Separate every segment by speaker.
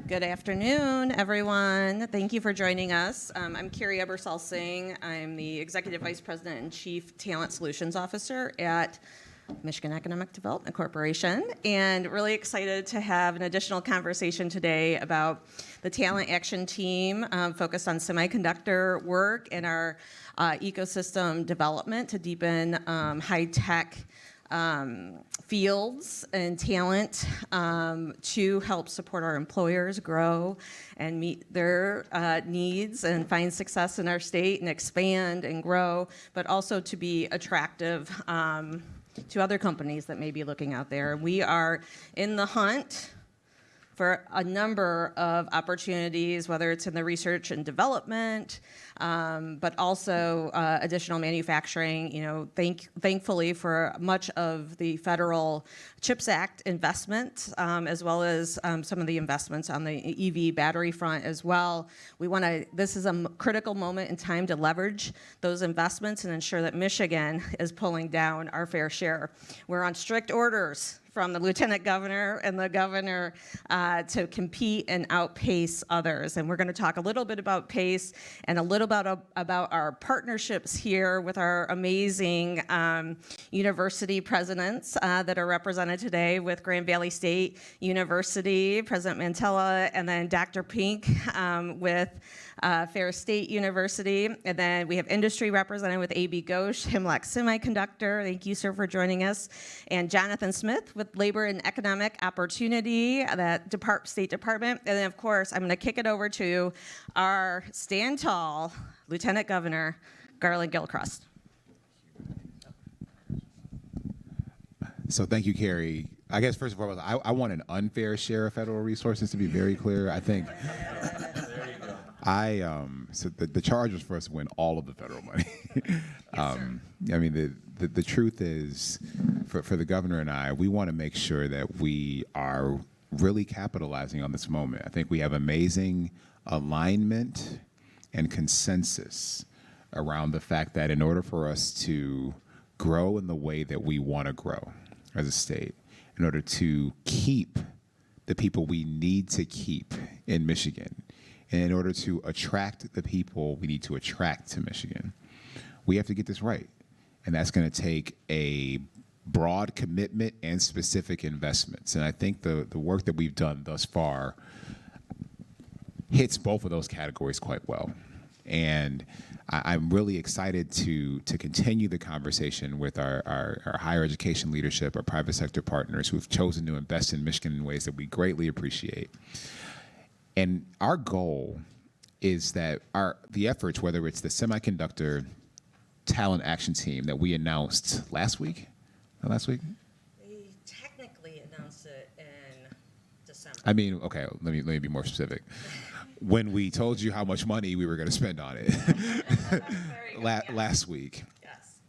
Speaker 1: Good afternoon, everyone. Thank you for joining us. I'm Carrie Ebersol-Singh. I'm the Executive Vice President and Chief Talent Solutions Officer at Michigan Economic Development Corporation, and really excited to have an additional conversation today about the Talent Action Team focused on semiconductor work and our ecosystem development to deepen high-tech fields and talent to help support our employers grow and meet their needs and find success in our state and expand and grow, but also to be attractive to other companies that may be looking out there. We are in the hunt for a number of opportunities, whether it's in the research and development, but also additional manufacturing. You know, thankfully for much of the federal CHIPS Act investment, as well as some of the investments on the EV battery front as well. This is a critical moment in time to leverage those investments and ensure that Michigan is pulling down our fair share. We're on strict orders from the Lieutenant Governor and the Governor to compete and outpace others. And we're going to talk a little bit about PACE and a little bit about our partnerships here with our amazing university presidents that are represented today with Grand Valley State University, President Mantella, and then Dr. Pink with Ferris State University. And then we have industry represented with A.B. Ghosh, Hemlock Semiconductor. Thank you, sir, for joining us. And Jonathan Smith with Labor and Economic Opportunity, that State Department. And then, of course, I'm going to kick it over to our stand tall Lieutenant Governor, Garland Gilchrist.
Speaker 2: So thank you, Carrie. I guess, first of all, I want an unfair share of federal resources, to be very clear. I think so the charge was for us to win all of the federal money.
Speaker 1: Yes,
Speaker 2: I mean, the truth is, for the governor and I, we want to make sure that we are really capitalizing on this moment. I think we have amazing alignment and consensus around the fact that in order for us to grow in the way that we want to grow as a state, in order to keep the people we need to keep in Michigan, and in order to attract the people we need to attract to Michigan, we have to get this right. And that's going to take a broad commitment and specific investments. And I think the work that we've done thus far hits both of those categories quite well. And I'm really excited to continue the conversation with our higher education leadership, our private sector partners who've chosen to invest in Michigan in ways that we greatly appreciate. And our goal is that the efforts, whether it's the semiconductor talent action team that we announced last week?
Speaker 1: They technically announced it in December.
Speaker 2: I mean, okay, let me be more specific. When we told you how much money we were going to spend on it last week.
Speaker 1: Yes.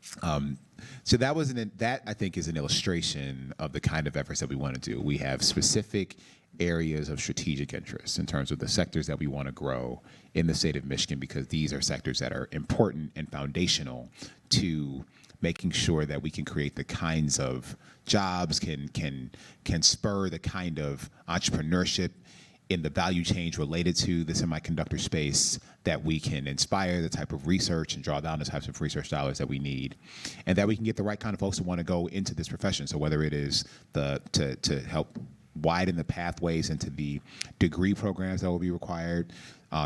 Speaker 2: So that I think is an illustration of the kind of efforts that we want to do. We have specific areas of strategic interest in terms of the sectors that we want to grow in the state of Michigan, because these are sectors that are important and foundational to making sure that we can create the kinds of jobs, can spur the kind of entrepreneurship in the value chain related to the semiconductor space, that we can inspire the type of research and draw down the types of research dollars that we need, and that we can get the right kind of folks who want to go into this profession. So whether it is to help widen the pathways into the degree programs that will be required,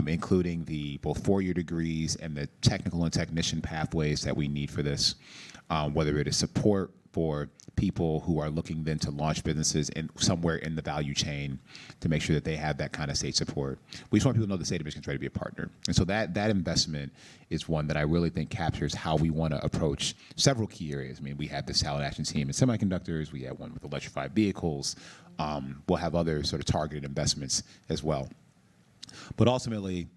Speaker 2: including the both four-year degrees and the technical and technician pathways that we need for this, whether it is support for people who are looking then to launch businesses somewhere in the value chain to make sure that they have that kind of state support. We just want people to know the state of Michigan is ready to be a partner. And so that investment is one that I really think captures how we want to approach several key areas. I mean, we have this talent action team in semiconductors. We have one with electrified vehicles. We'll have other sort of targeted investments as well. But ultimately,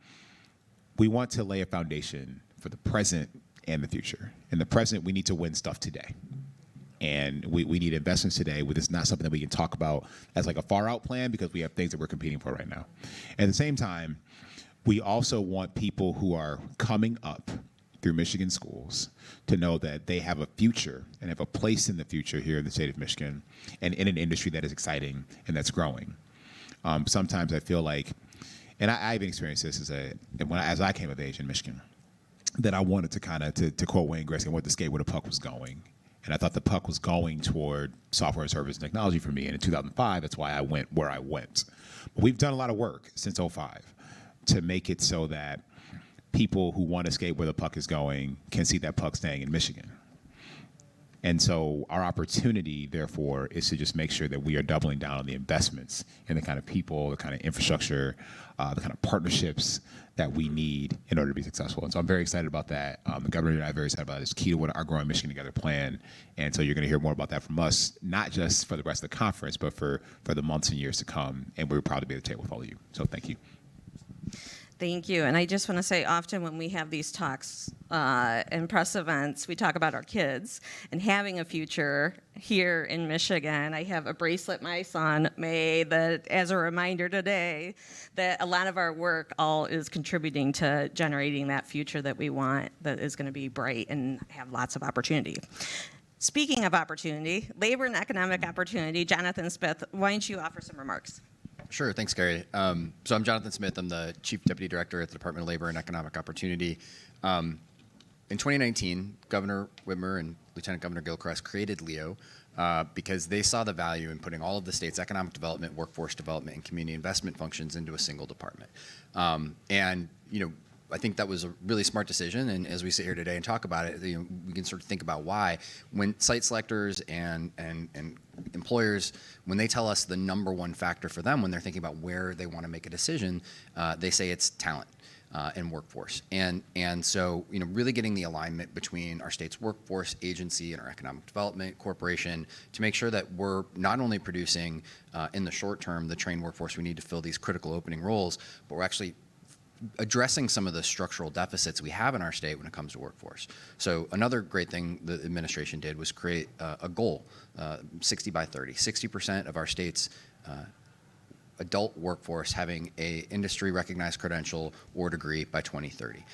Speaker 2: we want to lay a foundation for the present and the future. In the present, we need to win stuff today. And we need investments today. It's not something that we can talk about as like a far out plan, because we have things that we're competing for right now. At the same time, we also want people who are coming up through Michigan schools to know that they have a future and have a place in the future here in the state of Michigan and in an industry that is exciting and that's growing. Sometimes I feel like, and I even experienced this as I came of age in Michigan, that I wanted to kind of, to quote Wayne Gretzky, I wanted to skate where the puck was going. And I thought the puck was going toward software, service, and technology for me. And in 2005, that's why I went where I went. But we've done a lot of work since '05 to make it so that people who want to skate where the puck is going can see that puck staying in Michigan. And so our opportunity, therefore, is to just make sure that we are doubling down on the investments in the kind of people, the kind of infrastructure, the kind of partnerships that we need in order to be successful. And so I'm very excited about that. The governor and I are very excited about it. It's key to what our Growing Michigan Together plan. And so you're going to hear more about that from us, not just for the rest of the conference, but for the months and years to come. And we're proud to be at the table with all of you. So thank you.
Speaker 1: Thank you. And I just want to say, often when we have these talks and press events, we talk about our kids and having a future here in Michigan. I have a bracelet my son made that, as a reminder today, that a lot of our work all is contributing to generating that future that we want, that is going to be bright and have lots of opportunity. Speaking of opportunity, labor and economic opportunity, Jonathan Smith, why don't you offer some remarks?
Speaker 3: Sure. Thanks, Gary. So I'm Jonathan Smith. I'm the Chief Deputy Director at the Department of Labor and Economic Opportunity. In 2019, Governor Whitmer and Lieutenant Governor Gilchrist created LEO because they saw the value in putting all of the state's economic development, workforce development, and community investment functions into a single department. And, I think that was a really smart decision. And as we sit here today and talk about it, we can sort of think about why. When site selectors and employers, when they tell us the number one factor for them when they're thinking about where they want to make a decision, they say it's talent and workforce. And so, really getting the alignment between our state's workforce agency and our economic development corporation to make sure that we're not only producing in the short term the trained workforce we need to fill these critical opening roles, but we're actually addressing some of the structural deficits we have in our state when it comes to workforce. So another great thing the administration did was create a goal, 60 by 30, 60% of our state's adult workforce having a industry recognized credential or degree by 2030.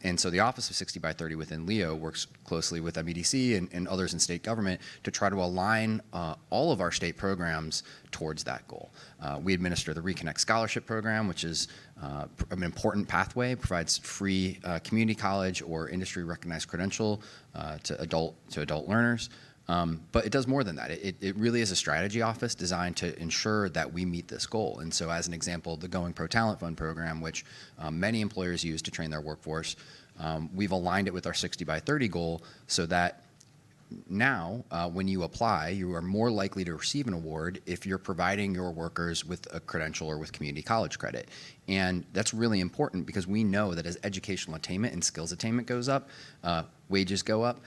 Speaker 3: And so the Office of 60 by 30 within LEO works closely with MEDC and others in state government to try to align all of our state programs towards that goal. We administer the Reconnect Scholarship Program, which is an important pathway, provides free community college or industry recognized credential to adult learners. But it does more than that. It really is a strategy office designed to ensure that we meet this goal. And so as an example, the Going Pro Talent Fund program, which many employers use to train their workforce, we've aligned it with our 60 by 30 goal so that now, when you apply, you are more likely to receive an award if you're providing your workers with a credential or with community college credit. And that's really important because we know that as educational attainment and skills attainment goes up, wages go up.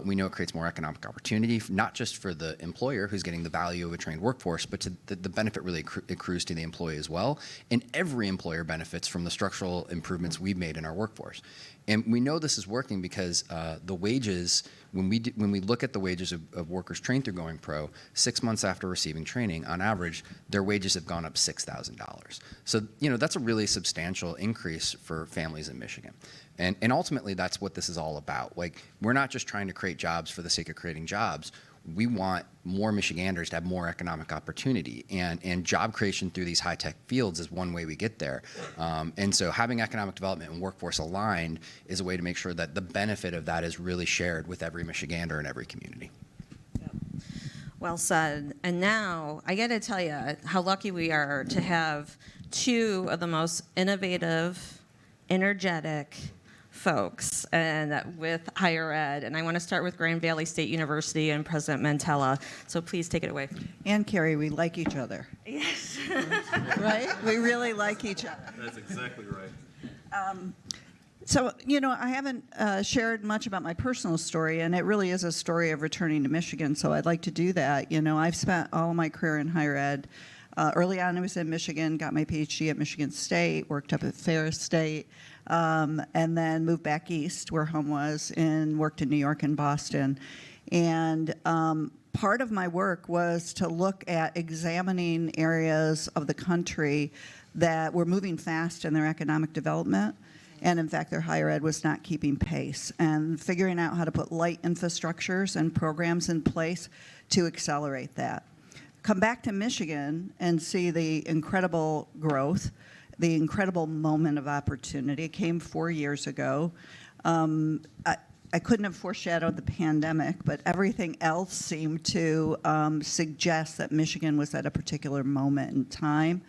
Speaker 3: We know it creates more economic opportunity, not just for the employer who's getting the value of a trained workforce, but to the benefit really accrues to the employee as well. And every employer benefits from the structural improvements we've made in our workforce. And we know this is working because the wages, when we look at the wages of workers trained through Going Pro, 6 months after receiving training, on average, their wages have gone up $6,000. So, that's a really substantial increase for families in Michigan. And ultimately, that's what this is all about. Like, we're not just trying to create jobs for the sake of creating jobs. We want more Michiganders to have more economic opportunity. And job creation through these high-tech fields is one way we get there. And so having economic development and workforce aligned is a way to make sure that the benefit of that is really shared with every Michigander in every community.
Speaker 1: Well said. And now, I got to tell you how lucky we are to have two of the most innovative, energetic folks and with higher ed. And I want to start with Grand Valley State University and President Mantella. So please take it away.
Speaker 4: And Carrie, we like each other.
Speaker 1: Yes.
Speaker 4: Right? We really like each other.
Speaker 5: That's exactly right.
Speaker 4: So, I haven't shared much about my personal story, and it really is a story of returning to Michigan, so I'd like to do that. I've spent all of my career in higher ed. Early on, I was in Michigan, got my PhD at Michigan State, worked up at Ferris State, and then moved back east where home was and worked in New York and Boston. And part of my work was to look at examining areas of the country that were moving fast in their economic development. And in fact, their higher ed was not keeping pace, and figuring out how to put light infrastructures and programs in place to accelerate that. come back to Michigan and see the incredible growth, the incredible moment of opportunity. It came 4 years ago. I couldn't have foreshadowed the pandemic, but everything else seemed to suggest that Michigan was at a particular moment in time.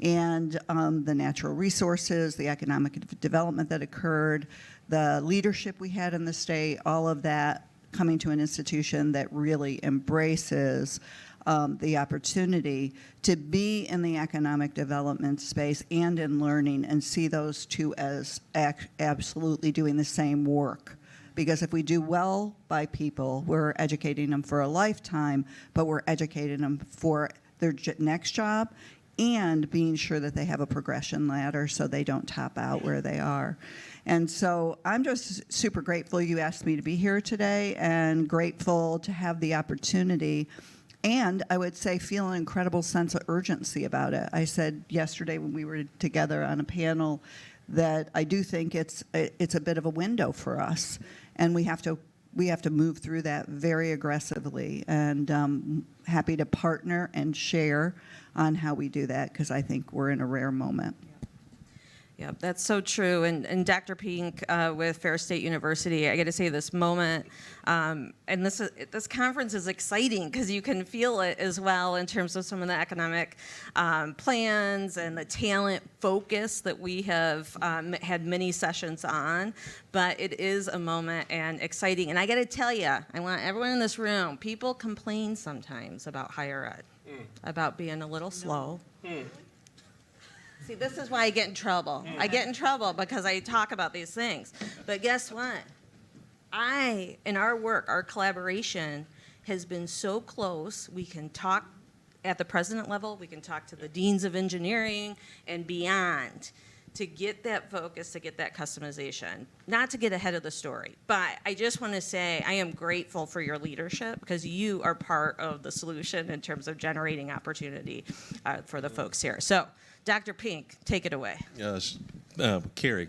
Speaker 4: And the natural resources, the economic development that occurred, the leadership we had in the state, all of that coming to an institution that really embraces the opportunity to be in the economic development space and in learning, and see those two as absolutely doing the same work. Because if we do well by people, we're educating them for a lifetime, but we're educating them for their next job and being sure that they have a progression ladder so they don't top out where they are. And so I'm just super grateful you asked me to be here today, and grateful to have the opportunity. And I would say feel an incredible sense of urgency about it. I said yesterday when we were together on a panel that I do think it's a bit of a window for us, and we have to move through that very aggressively. And happy to partner and share on how we do that, because I think we're in a rare moment.
Speaker 1: Yeah, that's so true. And Dr. Pink with Ferris State University, I got to say this moment, and this conference is exciting because you can feel it as well in terms of some of the economic plans and the talent focus that we have had many sessions on. But it is a moment and exciting. And I got to tell you, I want everyone in this room, people complain sometimes about higher ed, about being a little slow. See, this is why I get in trouble. I get in trouble because I talk about these things. But guess what? In our work, our collaboration has been so close. We can talk at the president level. We can talk to the deans of engineering and beyond to get that focus, to get that customization. Not to get ahead of the story, but I just want to say I am grateful for your leadership, because you are part of the solution in terms of generating opportunity for the folks here. So, Dr. Pink, take it away.
Speaker 5: Yes, Carrie,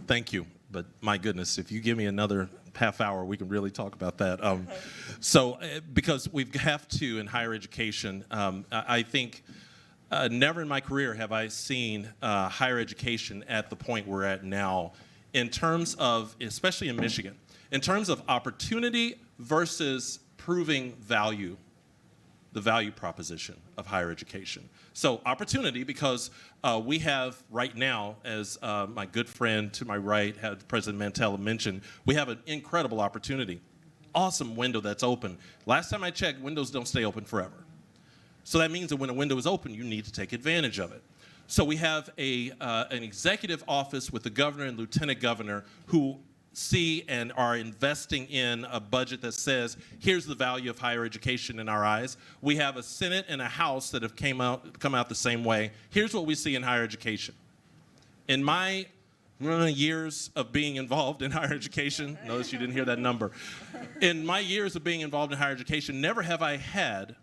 Speaker 5: thank you. But my goodness, if you give me another half hour, we can really talk about that. Because we have to, in higher education, I think never in my career have I seen higher education at the point we're at now, in terms of, especially in Michigan, in terms of opportunity versus proving value, the value proposition of higher education. So opportunity, because we have right now, as my good friend to my right, President Mantella mentioned, we have an incredible opportunity. Awesome window that's open. Last time I checked, windows don't stay open forever. So that means that when a window is open, you need to take advantage of it. So we have an executive office with the governor and lieutenant governor who see and are investing in a budget that says, here's the value of higher education in our eyes. We have a Senate and a House that have come out the same way. Here's what we see in higher education. In my years of being involved in higher education, notice you didn't hear that number. In my years of being involved in higher education, never have I had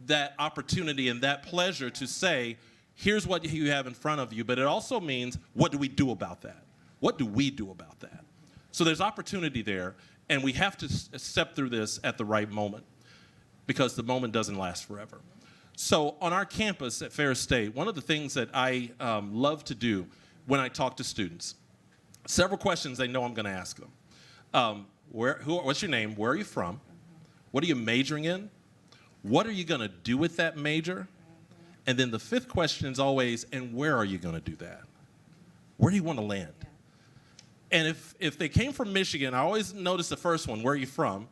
Speaker 5: that opportunity and that pleasure to say, here's what you have in front of you, but it also means, what do we do about that? What do we do about that? So there's opportunity there, and we have to step through this at the right moment, because the moment doesn't last forever. So on our campus at Ferris State, one of the things that I love to do when I talk to students, several questions they know I'm going to ask them. What's your name? Where are you from? What are you majoring in? What are you going to do with that major? And then the fifth question is always, and where are you going to do that? Where do you want to land? And if they came from Michigan, I always notice the first one, where are you from?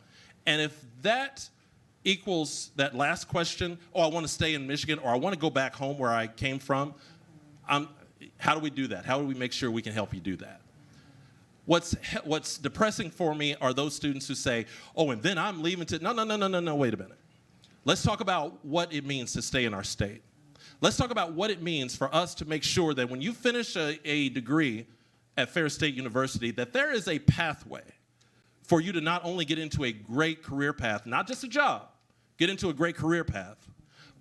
Speaker 5: And if that equals that last question, oh, I want to stay in Michigan, or I want to go back home where I came from, how do we do that? How do we make sure we can help you do that? What's depressing for me are those students who say, oh, and then I'm leaving to, no, wait a minute. Let's talk about what it means to stay in our state. Let's talk about what it means for us to make sure that when you finish a degree at Ferris State University, that there is a pathway for you to not only get into a great career path, not just a job, get into a great career path,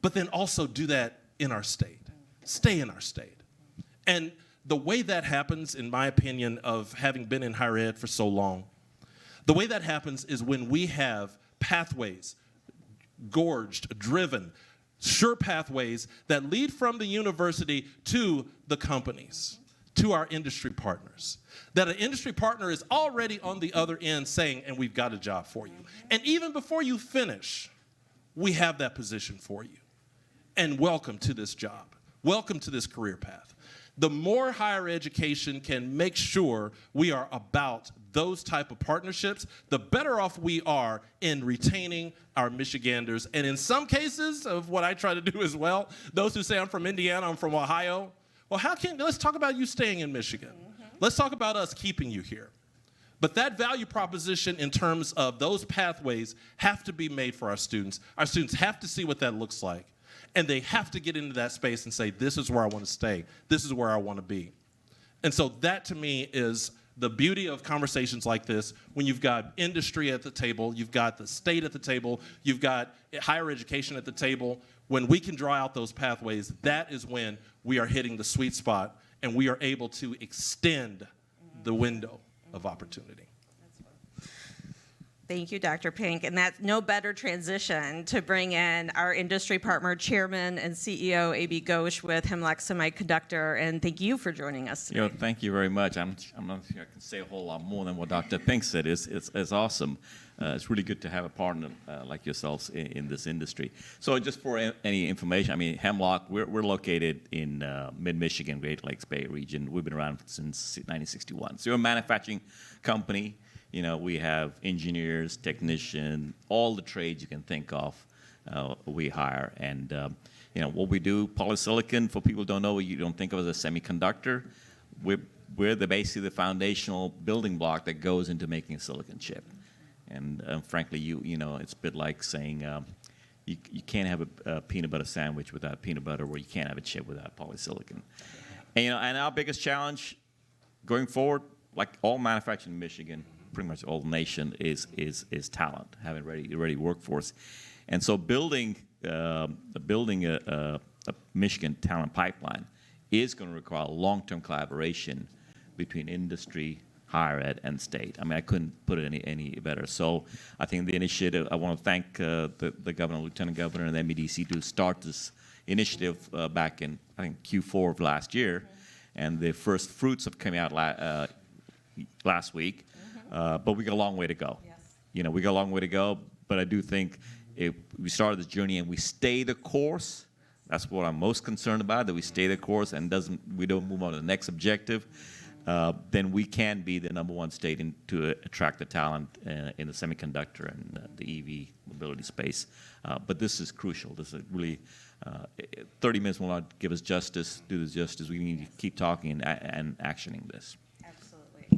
Speaker 5: but then also do that in our state, stay in our state. And the way that happens, in my opinion, of having been in higher ed for so long, the way that happens is when we have pathways, gorged, driven, sure pathways that lead from the university to the companies, to our industry partners. That an industry partner is already on the other end saying, and we've got a job for you. And even before you finish, we have that position for you. And welcome to this job. Welcome to this career path. The more higher education can make sure we are about those type of partnerships, the better off we are in retaining our Michiganders. And in some cases of what I try to do as well, those who say I'm from Indiana, I'm from Ohio, well, let's talk about you staying in Michigan. Let's talk about us keeping you here. But that value proposition in terms of those pathways have to be made for our students. Our students have to see what that looks like. And they have to get into that space and say, this is where I want to stay. This is where I want to be. And so that, to me, is the beauty of conversations like this, when you've got industry at the table, you've got the state at the table, you've got higher education at the table. When we can draw out those pathways, that is when we are hitting the sweet spot and we are able to extend the window of opportunity.
Speaker 1: Thank you, Dr. Pink. And that's no better transition to bring in our industry partner, Chairman and CEO A.B. Ghosh with Hemlock Semiconductor. And thank you for joining us today.
Speaker 6: Thank you very much. I'm not sure I can say a whole lot more than what Dr. Pink said. It's awesome. It's really good to have a partner like yourselves in this industry. So just for any information, I mean, Hemlock, we're located in mid-Michigan, Great Lakes Bay region. We've been around since 1961. So we're a manufacturing company. We have engineers, technicians, all the trades you can think of, we hire. And, what we do, polysilicon, for people who don't know, you don't think of it as a semiconductor. We're basically the foundational building block that goes into making a silicon chip. And frankly, it's a bit like saying you can't have a peanut butter sandwich without peanut butter, or you can't have a chip without polysilicon. And, and our biggest challenge going forward, like all manufacturing in Michigan, pretty much all the nation, is talent, having a ready workforce. And so building a Michigan talent pipeline is going to require long-term collaboration between industry, higher ed, and state. I mean, I couldn't put it any better. So I think the initiative, I want to thank the governor, lieutenant governor, and the MEDC to start this initiative back in, I think, Q4 of last year. And the first fruits have come out last week. But we got a long way to go. Yes. We got a long way to go. But I do think if we started this journey and we stay the course, that's what I'm most concerned about, that we stay the course and we don't move on to the next objective, then we can be the #1 state to attract the talent in the semiconductor and the EV mobility space. But this is crucial. This is really, 30 minutes will not give us justice, do this justice. We need to keep talking and actioning this.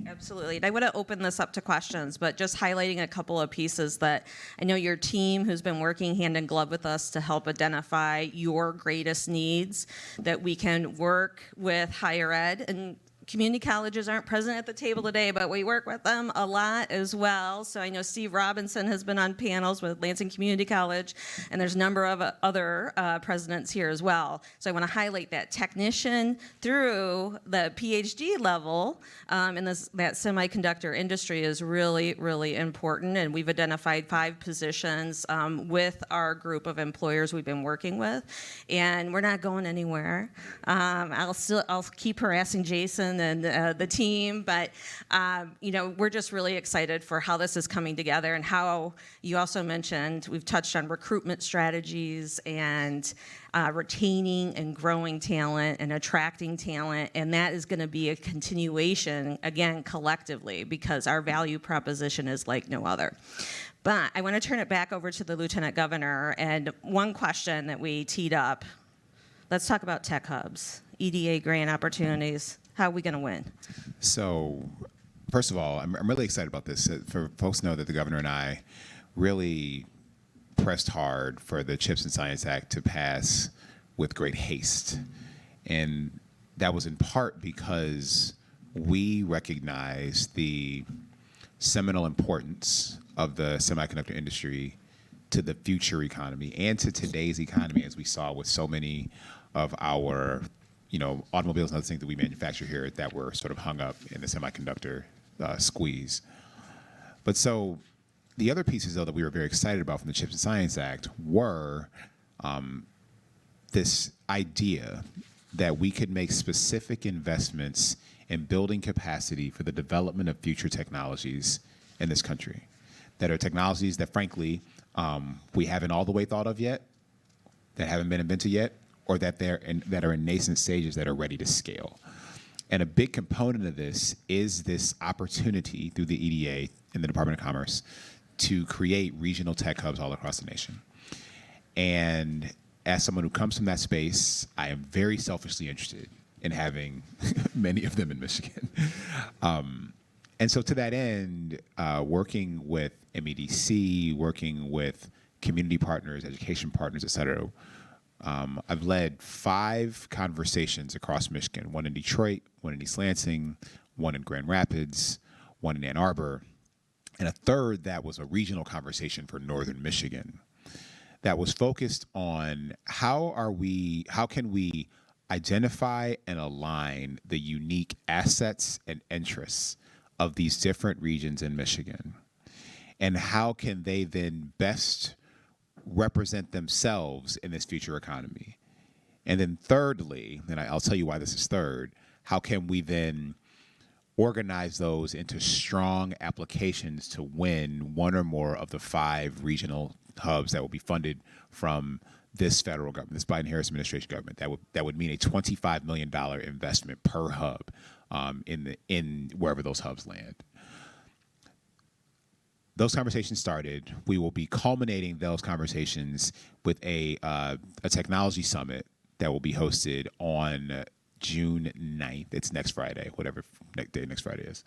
Speaker 1: Absolutely. And I want to open this up to questions, but just highlighting a couple of pieces that I know your team, who's been working hand in glove with us to help identify your greatest needs, that we can work with higher ed. And community colleges aren't present at the table today, but we work with them a lot as well. So I know Steve Robinson has been on panels with Lansing Community College, and there's a number of other presidents here as well. So I want to highlight that technician through the PhD level in that semiconductor industry is really, really important. And we've identified 5 positions with our group of employers we've been working with, and we're not going anywhere. I'll keep harassing Jason and the team, but we're just really excited for how this is coming together, and how you also mentioned we've touched on recruitment strategies and retaining and growing talent and attracting talent, and that is going to be a continuation, again, collectively, because our value proposition is like no other. But I want to turn it back over to the Lieutenant Governor, and one question that we teed up, let's talk about tech hubs, EDA grant opportunities. How are we going to win?
Speaker 2: So, first of all, I'm really excited about this. For folks to know that the governor and I really pressed hard for the CHIPS and Science Act to pass with great haste. And that was in part because we recognize the seminal importance of the semiconductor industry to the future economy and to today's economy, as we saw with so many of our automobiles and other things that we manufacture here that were sort of hung up in the semiconductor squeeze. But so the other pieces, though, that we were very excited about from the CHIPS and Science Act were this idea that we could make specific investments in building capacity for the development of future technologies in this country, that are technologies that, frankly, we haven't all the way thought of yet, that haven't been invented yet, or that that are in nascent stages that are ready to scale. And a big component of this is this opportunity through the EDA in the Department of Commerce to create regional tech hubs all across the nation. And as someone who comes from that space, I am very selfishly interested in having many of them in Michigan. And so to that end, working with MEDC, working with community partners, education partners, et cetera, I've led 5 conversations across Michigan, one in Detroit, one in East Lansing, one in Grand Rapids, one in Ann Arbor, and a third that was a regional conversation for Northern Michigan that was focused on how can we identify and align the unique assets and interests of these different regions in Michigan, and how can they then best represent themselves in this future economy. And then thirdly, and I'll tell you why this is third, how can we then organize those into strong applications to win one or more of the 5 regional hubs that will be funded from this federal government, this Biden-Harris administration government. That would mean a $25 million investment per hub in wherever those hubs land. Those conversations started. We will be culminating those conversations with a technology summit that will be hosted on June 9th. It's next Friday, whatever day next Friday is,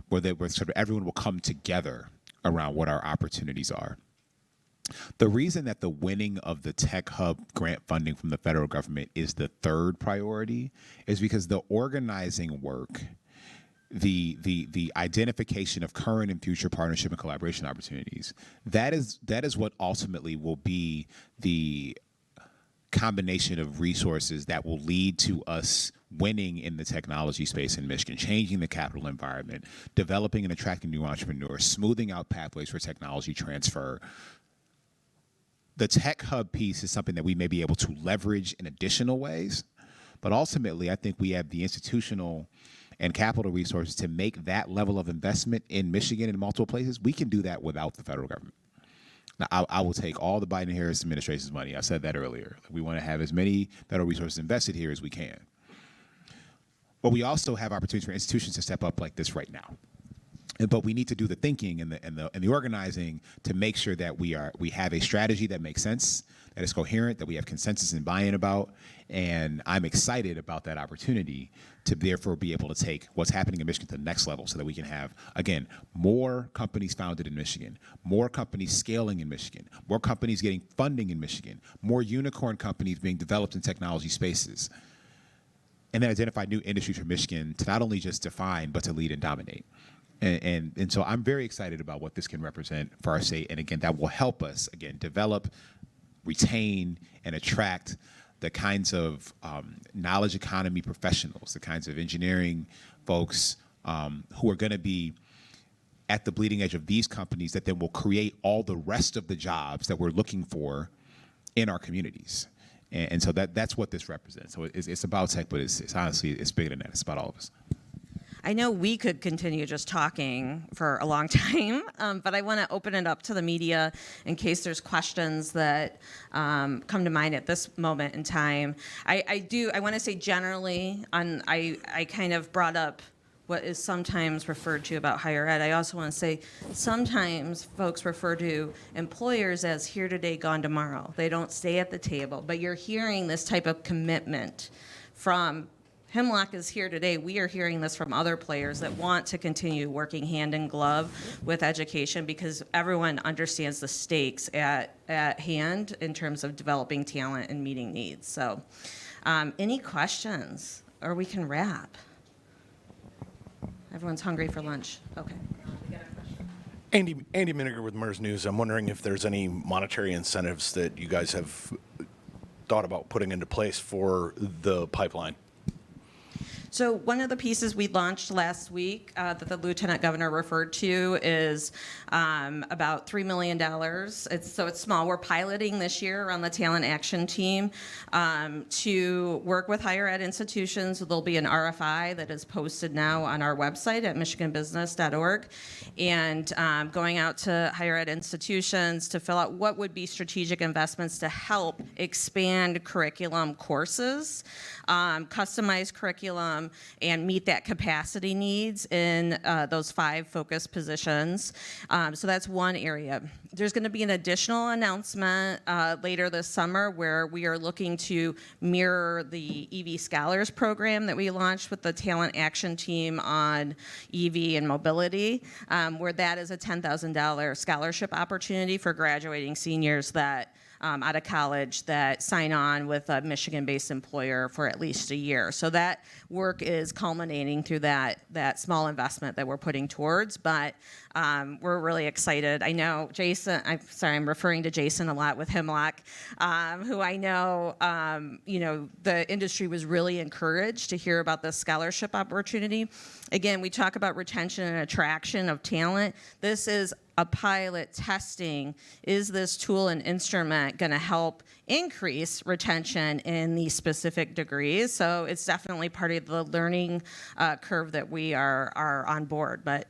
Speaker 2: where sort of everyone will come together around what our opportunities are. The reason that the winning of the Tech Hub grant funding from the federal government is the third priority is because the organizing work, the identification of current and future partnership and collaboration opportunities, that is what ultimately will be the combination of resources that will lead to us winning in the technology space in Michigan, changing the capital environment, developing and attracting new entrepreneurs, smoothing out pathways for technology transfer. The Tech Hub piece is something that we may be able to leverage in additional ways, but ultimately I think we have the institutional and capital resources to make that level of investment in Michigan in multiple places. We can do that without the federal government. Now, I will take all the Biden-Harris administration's money. I said that earlier. We want to have as many federal resources invested here as we can. But we also have opportunities for institutions to step up like this right now. But we need to do the thinking and the organizing to make sure that we have a strategy that makes sense, that is coherent, that we have consensus and buy-in about. And I'm excited about that opportunity to therefore be able to take what's happening in Michigan to the next level so that we can have, again, more companies founded in Michigan, more companies scaling in Michigan, more companies getting funding in Michigan, more unicorn companies being developed in technology spaces. And then identify new industries for Michigan to not only just define, but to lead and dominate. And so I'm very excited about what this can represent for our state. And again, that will help us, again, develop, retain, and attract the kinds of knowledge economy professionals, the kinds of engineering folks who are going to be at the bleeding edge of these companies that then will create all the rest of the jobs that we're looking for in our communities. And so that's what this represents. So it's about tech, but it's honestly, it's bigger than that. It's about all of us.
Speaker 1: I know we could continue just talking for a long time, but I want to open it up to the media in case there's questions that come to mind at this moment in time. I want to say generally, I kind of brought up what is sometimes referred to about higher ed. I also want to say sometimes folks refer to employers as here today, gone tomorrow. They don't stay at the table, but you're hearing this type of commitment from Hemlock is here today. We are hearing this from other players that want to continue working hand in glove with education because everyone understands the stakes at hand in terms of developing talent and meeting needs. So any questions? Or we can wrap. Everyone's hungry for lunch. Okay.
Speaker 7: Andy Miniger with MERS News. I'm wondering if there's any monetary incentives that you guys have thought about putting into place for the pipeline.
Speaker 1: So one of the pieces we launched last week that the Lieutenant Governor referred to is about $3 million. It's small. We're piloting this year on the Talent Action Team to work with higher ed institutions. There'll be an RFI that is posted now on our website at michiganbusiness.org, and going out to higher ed institutions to fill out what would be strategic investments to help expand curriculum courses, customize curriculum, and meet that capacity needs in those 5 focus positions. So that's one area. There's going to be an additional announcement later this summer where we are looking to mirror the EV Scholars program that we launched with the Talent Action Team on EV and mobility, where that is a $10,000 scholarship opportunity for graduating seniors that out of college that sign on with a Michigan-based employer for at least a year. So that work is culminating through that small investment that we're putting towards, but we're really excited. I know Jason, I'm referring to Jason a lot with Hemlock, who I know, the industry was really encouraged to hear about this scholarship opportunity. Again, we talk about retention and attraction of talent. This is a pilot testing, is this tool and instrument going to help increase retention in these specific degrees? So it's definitely part of the learning curve that we are on board. But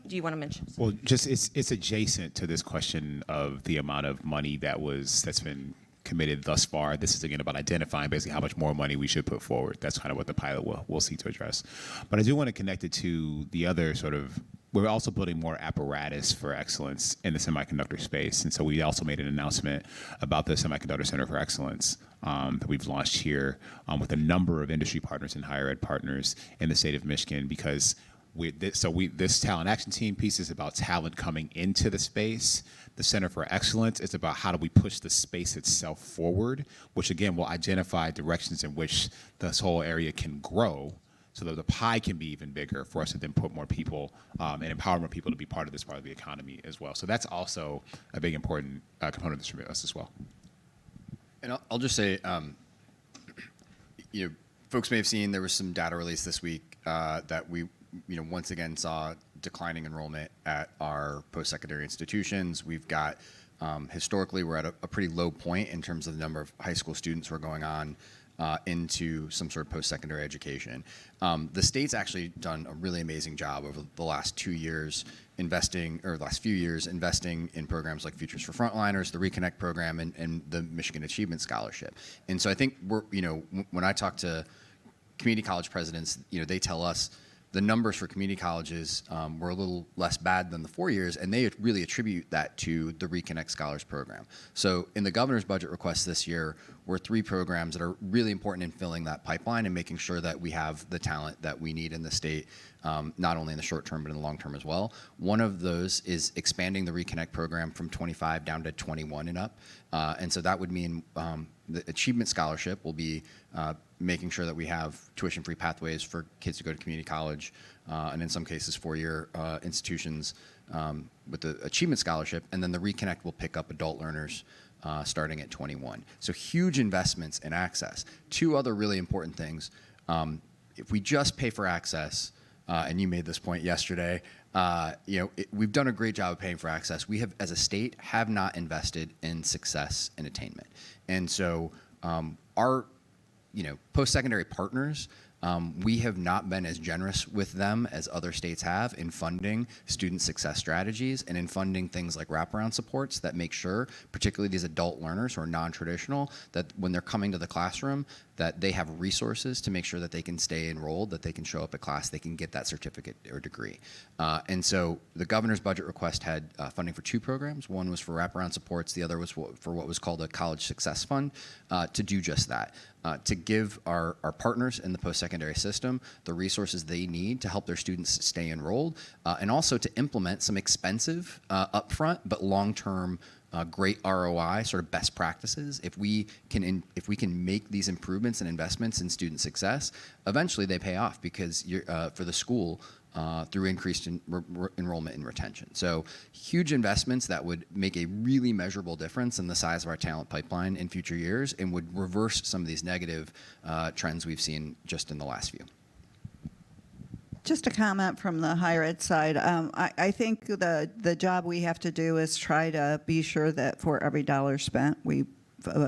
Speaker 1: do you want to mention something?
Speaker 2: Well, just it's adjacent to this question of the amount of money that's been committed thus far. This is again about identifying basically how much more money we should put forward. That's kind of what the pilot will seek to address. But I do want to connect it to the other sort of. We're also building more apparatus for excellence in the semiconductor space. And so we also made an announcement about the Semiconductor Center for Excellence that we've launched here with a number of industry partners and higher ed partners in the state of Michigan, because this talent action team piece is about talent coming into the space. The Center for Excellence is about how do we push the space itself forward, which again will identify directions in which this whole area can grow, so that the pie can be even bigger for us to then put more people and empower more people to be part of this part of the economy as well. So that's also a big important component of this for us as well.
Speaker 3: And I'll just say, folks may have seen there was some data released this week that we, once again saw declining enrollment at our post-secondary institutions. We've got, historically, we're at a pretty low point in terms of the number of high school students who are going on into some sort of post-secondary education. The state's actually done a really amazing job over the last 2 years last few years investing in programs like Futures for Frontliners, the Reconnect program, and the Michigan Achievement Scholarship. And so I think when I talk to community college presidents, they tell us the numbers for community colleges were a little less bad than the 4 years, and they really attribute that to the Reconnect Scholars Program. So in the governor's budget request this year were 3 programs that are really important in filling that pipeline and making sure that we have the talent that we need in the state, not only in the short term, but in the long term as well. One of those is expanding the Reconnect program from 25 down to 21 and up. And so that would mean the Achievement Scholarship will be making sure that we have tuition-free pathways for kids to go to community college, and in some cases 4-year institutions with the Achievement Scholarship, and then the Reconnect will pick up adult learners starting at 21. So huge investments in access. 2 other really important things. If we just pay for access, and you made this point yesterday, we've done a great job of paying for access. We have, as a state, have not invested in success and attainment. And so our post-secondary partners, we have not been as generous with them as other states have in funding student success strategies and in funding things like wraparound supports that make sure, particularly these adult learners who are non-traditional, that when they're coming to the classroom, that they have resources to make sure that they can stay enrolled, that they can show up at class, they can get that certificate or degree. And so the governor's budget request had funding for 2 programs. One was for wraparound supports. The other was for what was called a College Success Fund to do just that. To give our partners in the post-secondary system the resources they need to help their students stay enrolled, and also to implement some expensive upfront but long-term great ROI sort of best practices. If we can make these improvements and investments in student success, eventually they pay off, because for the school, through increased enrollment and retention. So huge investments that would make a really measurable difference in the size of our talent pipeline in future years and would reverse some of these negative trends we've seen just in the last few.
Speaker 4: Just a comment from the higher ed side. I think the job we have to do is try to be sure that for every dollar spent,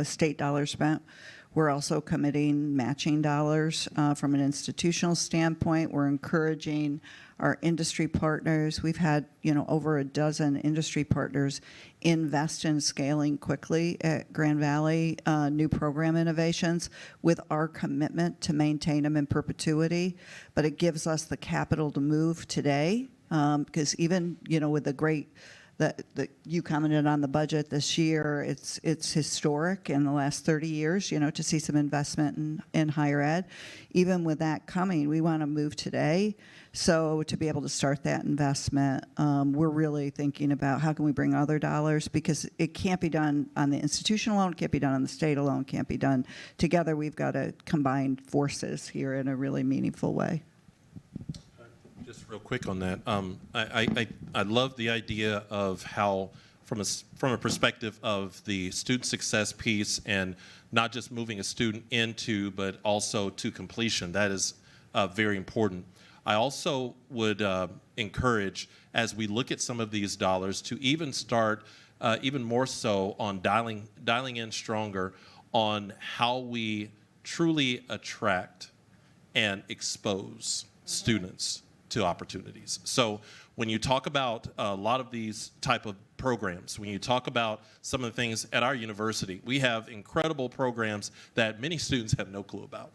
Speaker 4: state dollar spent, we're also committing matching dollars from an institutional standpoint. We're encouraging our industry partners. We've had over a dozen industry partners invest in scaling quickly at Grand Valley new program innovations with our commitment to maintain them in perpetuity. But it gives us the capital to move today because even with the great that you commented on the budget this year, it's historic in the last 30 years, to see some investment in higher ed. Even with that coming, we want to move today. So to be able to start that investment, we're really thinking about how can we bring other dollars, because it can't be done on the institution alone, can't be done on the state alone, can't be done together. We've got to combine forces here in a really meaningful way.
Speaker 5: Just real quick on that, I love the idea of how, from a perspective of the student success piece, and not just moving a student into, but also to completion. That is very important. I also would encourage, as we look at some of these dollars, to even start even more so on dialing in stronger on how we truly attract and expose students to opportunities. So when you talk about a lot of these type of programs, when you talk about some of the things at our university, we have incredible programs that many students have no clue about.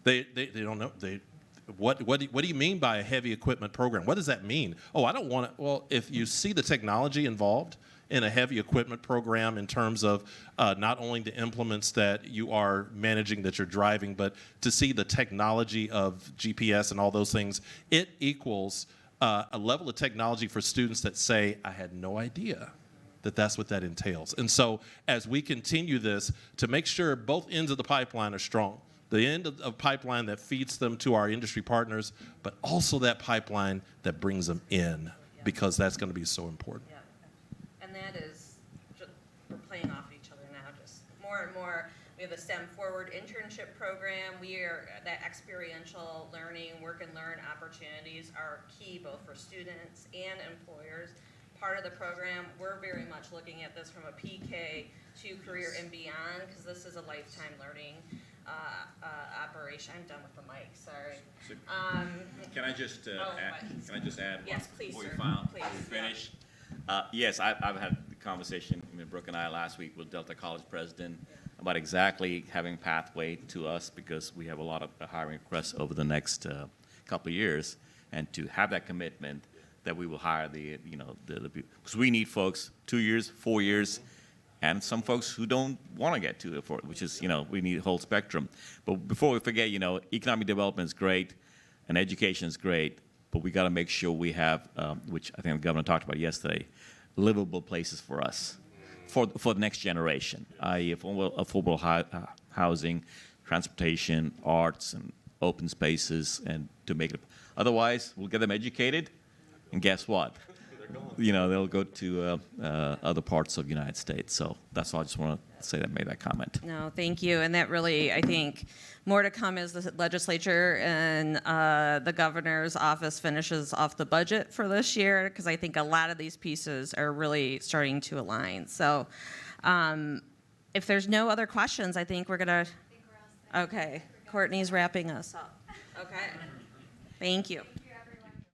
Speaker 5: They don't know. What do you mean by a heavy equipment program? What does that mean? Oh, I don't want to. Well, if you see the technology involved in a heavy equipment program in terms of not only the implements that you are managing, that you're driving, but to see the technology of GPS and all those things, it equals a level of technology for students that say, I had no idea that that's what that entails. And so as we continue this, to make sure both ends of the pipeline are strong, the end of the pipeline that feeds them to our industry partners, but also that pipeline that brings them in, because that's going to be so important.
Speaker 1: Yeah. And that is, we're playing off each other now, just more and more. We have the STEM Forward internship program. That experiential learning, work and learn opportunities are key both for students and employers. Part of the program, we're very much looking at this from a PK to career and beyond, because this is a lifetime learning operation. I'm done with the mic, sorry.
Speaker 6: Can I just add
Speaker 1: Yes,
Speaker 6: one
Speaker 1: please,
Speaker 6: before
Speaker 1: sir.
Speaker 6: you finish? Yes, I've had the conversation, Brooke and I last week with Delta College president about exactly having pathway to us, because we have a lot of hiring requests over the next couple of years, and to have that commitment that we will hire the because we need folks 2 years, 4 years, and some folks who don't want to get to it, which is, we need a whole spectrum. But before we forget, economic development is great and education is great, but we got to make sure we have, which I think the governor talked about yesterday, livable places for us, for the next generation, i.e. affordable housing, transportation, arts, and open spaces, and to make it. Otherwise, we'll get them educated, and guess what? They'll go to other parts of the United States. So that's all I just want to say, that made that comment.
Speaker 1: No, thank you. And that really, I think, more to come as the legislature and the governor's office finishes off the budget for this year, because I think a lot of these pieces are really starting to align. So if there's no other questions, I think we're going to... Okay. Courtney's wrapping us up. Okay. Thank you.